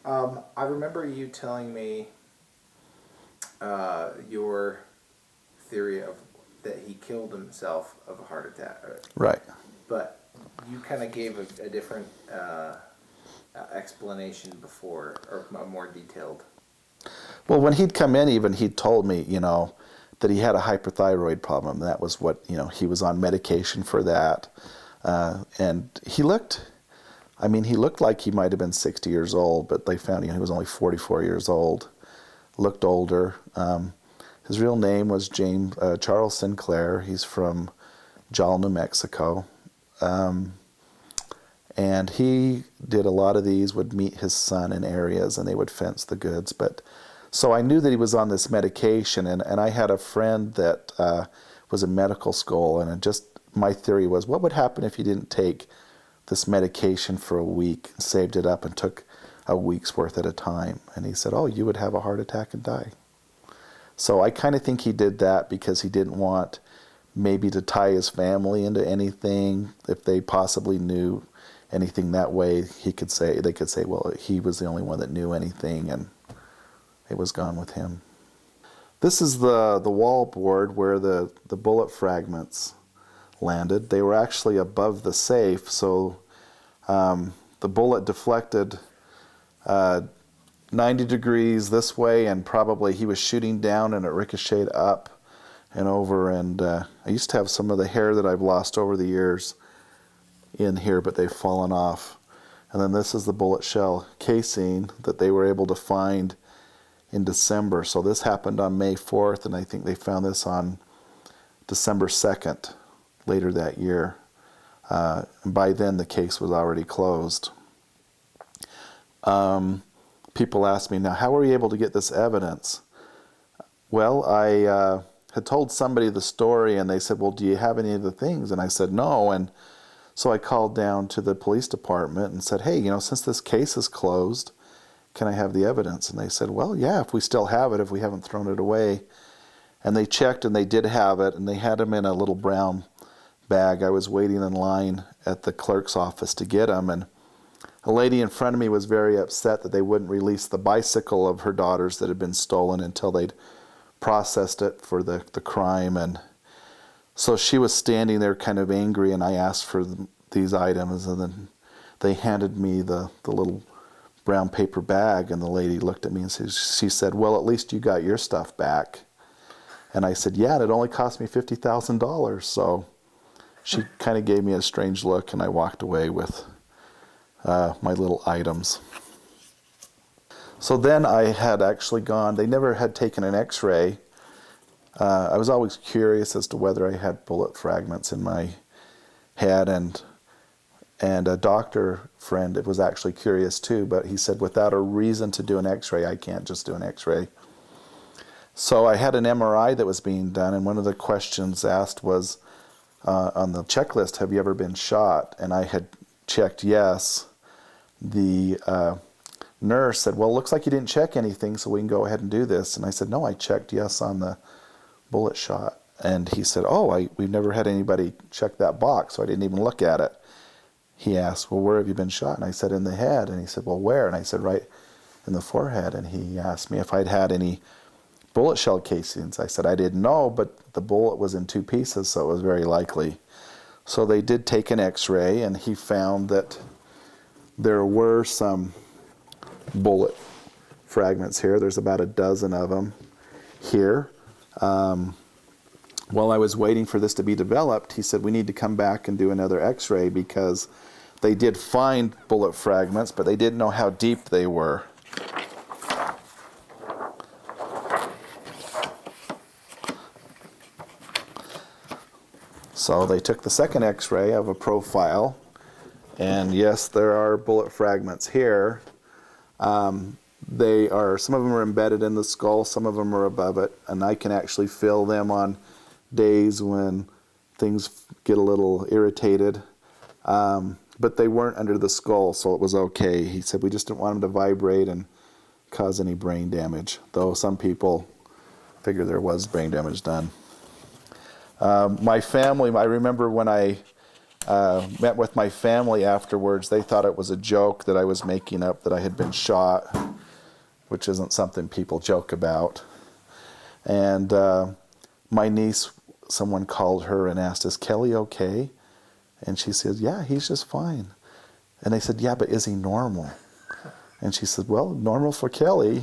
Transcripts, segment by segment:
I remember you telling me your theory of that he killed himself of a heart attack. Right. But you kind of gave a different explanation before, or a more detailed. Well, when he'd come in, even he'd told me, that he had a hyperthyroid problem. That was what, he was on medication for that. And he looked like he might have been 60 years old, but they found he was only 44 years old. Looked older. His real name was Charles Sinclair. He's from Jal, New Mexico. And he did a lot of these, would meet his son in areas, and they would fence the goods. So I knew that he was on this medication, and I had a friend that was in medical school, and my theory was, what would happen if he didn't take this medication for a week, saved it up, and took a week's worth at a time? And he said, you would have a heart attack and die. So I kind of think he did that because he didn't want maybe to tie his family into anything. If they possibly knew anything that way, they could say, well, he was the only one that knew anything, and it was gone with him. This is the wall board where the bullet fragments landed. They were actually above the safe, so the bullet deflected 90 degrees this way, and probably he was shooting down and it ricocheted up and over. And I used to have some of the hair that I've lost over the years in here, but they've fallen off. And then this is the bullet shell casing that they were able to find in December. So this happened on May 4th, and I think they found this on December 2nd, later that year. And by then the case was already closed. People ask me, now, how were you able to get this evidence? Well, I had told somebody the story, and they said, well, do you have any of the things? And I said, no. And so I called down to the police department and said, hey, since this case is closed, can I have the evidence? And they said, well, yeah, if we still have it, if we haven't thrown it away. And they checked, and they did have it, and they had them in a little brown bag. I was waiting in line at the clerk's office to get them, and a lady in front of me was very upset that they wouldn't release the bicycle of her daughter's that had been stolen until they'd processed it for the crime. And so she was standing there kind of angry, and I asked for these items, and then they handed me the little brown paper bag, and the lady looked at me and she said, well, at least you got your stuff back. And I said, yeah, and it only cost me $50,000. So she kind of gave me a strange look, and I walked away with my little items. So then I had actually gone, they never had taken an x-ray. I was always curious as to whether I had bullet fragments in my head, and a doctor friend was actually curious too, but he said, without a reason to do an x-ray, I can't just do an x-ray. So I had an MRI that was being done, and one of the questions asked was, on the checklist, have you ever been shot? And I had checked yes. The nurse said, well, it looks like you didn't check anything, so we can go ahead and do this. And I said, no, I checked yes on the bullet shot. And he said, we've never had anybody check that box, so I didn't even look at it. He asked, well, where have you been shot? And I said, in the head. And he said, well, where? And I said, right in the forehead. And he asked me if I'd had any bullet shell casings. I said, I didn't know, but the bullet was in two pieces, so it was very likely. So they did take an x-ray, and he found that there were some bullet fragments here. There's about a dozen of them here. While I was waiting for this to be developed, he said, we need to come back and do another x-ray because they did find bullet fragments, but they didn't know how deep they were. So they took the second x-ray of a profile, and yes, there are bullet fragments here. Some of them are embedded in the skull, some of them are above it, and I can actually feel them on days when things get a little irritated. But they weren't under the skull, so it was okay. He said we just didn't want them to vibrate and cause any brain damage, though some people figure there was brain damage done. My family, I remember when I met with my family afterwards. They thought it was a joke that I was making up that I had been shot, which isn't something people joke about. And my niece, someone called her and asked, "Is Kelly okay?" And she said, "Yeah, he's just fine." And they said, "Yeah, but is he normal?" And she said, "Well, normal for Kelly."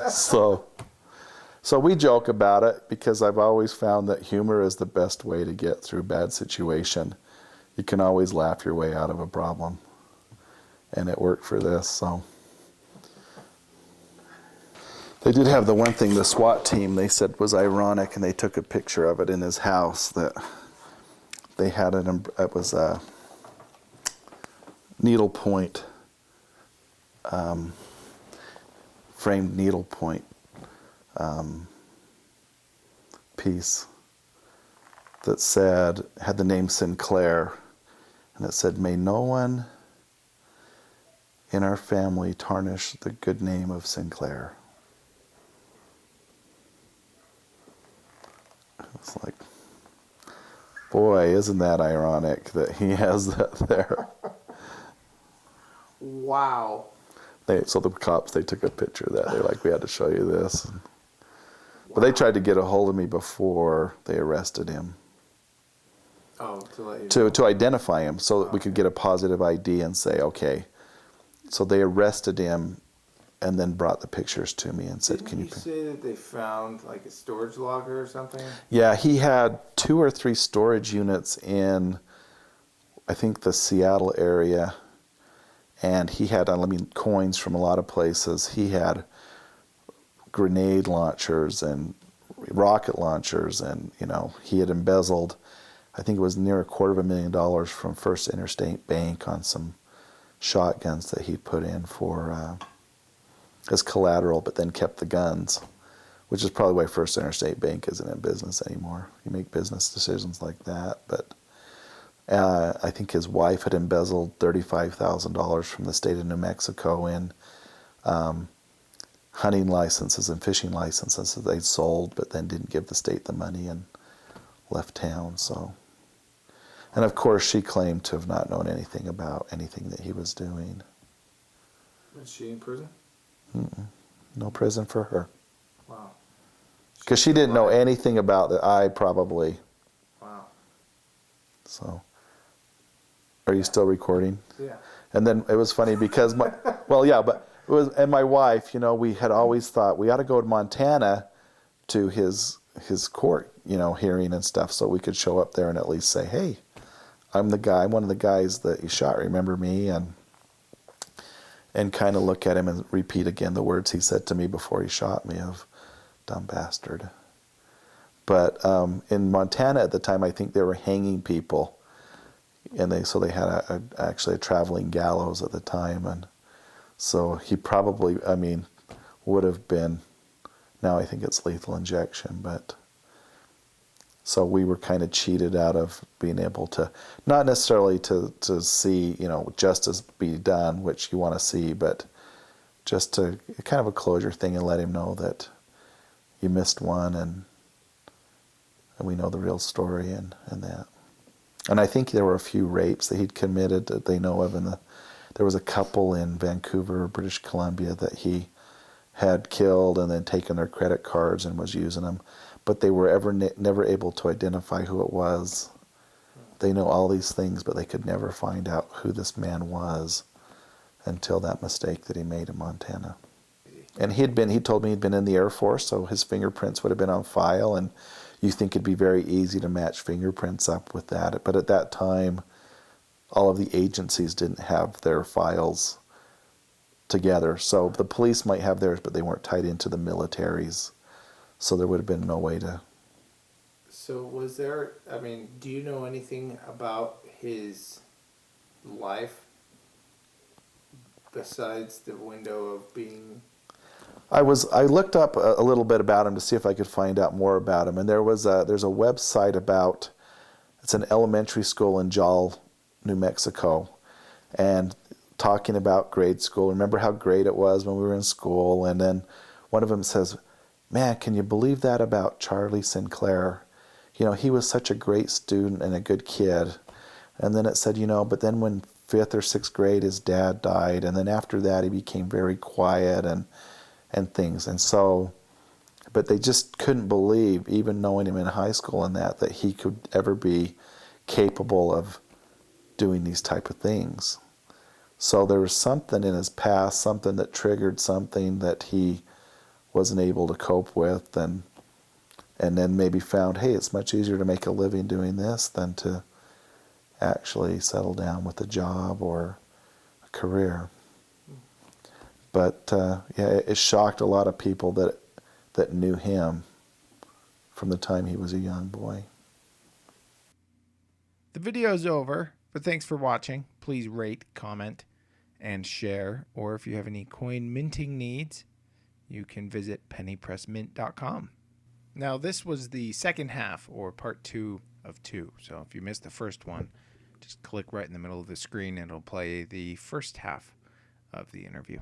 So we joke about it because I've always found that humor is the best way to get through a bad situation. You can always laugh your way out of a problem. And it worked for this, so. They did have the one thing, the SWAT team, they said was ironic, and they took a picture of it in his house, that they had it was a needlepoint, framed needlepoint piece that had the name Sinclair, and it said, "May no one in our family tarnish the good name of Sinclair." It's like, boy, isn't that ironic that he has that there. Wow. So the cops, they took a picture of that. They're like, "We had to show you this." But they tried to get a hold of me before they arrested him. Oh, to let you know. To identify him so that we could get a positive ID and say, okay. So they arrested him and then brought the pictures to me and said, Didn't you say that they found like a storage locker or something? Yeah, he had 2 or 3 storage units in, I think, the Seattle area. And he had, coins from a lot of places. He had grenade launchers and rocket launchers, and he had embezzled, I think it was near $250,000 from First Interstate Bank on some shotguns that he'd put in for as collateral, but then kept the guns, which is probably why First Interstate Bank isn't in business anymore. You make business decisions like that. But I think his wife had embezzled $35,000 from the state of New Mexico in hunting licenses and fishing licenses that they'd sold, but then didn't give the state the money and left town. So, and of course, she claimed to have not known anything about anything that he was doing. Was she in prison? No prison for her. Wow. Because she didn't know anything about that. I probably. Wow. So, are you still recording? Yeah. And then it was funny because and my wife, we had always thought we ought to go to Montana to his court, hearing and stuff, so we could show up there and at least say, "Hey, I'm one of the guys that you shot. Remember me?" And kind of look at him and repeat again the words he said to me before he shot me of "dumb bastard." But in Montana at the time, I think they were hanging people, and they had actually a traveling gallows at the time, and so he probably, would have been. Now I think it's lethal injection, but so we were kind of cheated out of being able to, not necessarily to see, justice be done, which you want to see, but just to kind of a closure thing and let him know that you missed one and we know the real story and that. And I think there were a few rapes that he'd committed that they know of. There was a couple in Vancouver, British Columbia, that he had killed and then taken their credit cards and was using them. But they were never able to identify who it was. They know all these things, but they could never find out who this man was until that mistake that he made in Montana. And he told me he'd been in the Air Force, so his fingerprints would have been on file, and you think it'd be very easy to match fingerprints up with that. But at that time, all of the agencies didn't have their files together. So the police might have theirs, but they weren't tied into the military's. So there would have been no way to. So was there, do you know anything about his life besides the window of being... I looked up a little bit about him to see if I could find out more about him. And there's a website about, it's an elementary school in Jal, New Mexico, and talking about grade school. Remember how great it was when we were in school? And then one of them says, "Man, can you believe that about Charlie Sinclair? He was such a great student and a good kid, And then it said, but then when 5th or 6th grade, his dad died. And then after that, he became very quiet and things. And so, but they just couldn't believe, even knowing him in high school and that he could ever be capable of doing these type of things. So there was something in his past, something that triggered something that he wasn't able to cope with, and then maybe found, hey, it's much easier to make a living doing this than to actually settle down with a job or a career. But it shocked a lot of people that knew him from the time he was a young boy. The video is over, but thanks for watching. Please rate, comment, and share. Or if you have any coin minting needs, you can visit pennypressmint.com. Now, this was the second half, or part 2 of 2. So if you missed the first one, just click right in the middle of the screen and it'll play the first half of the interview.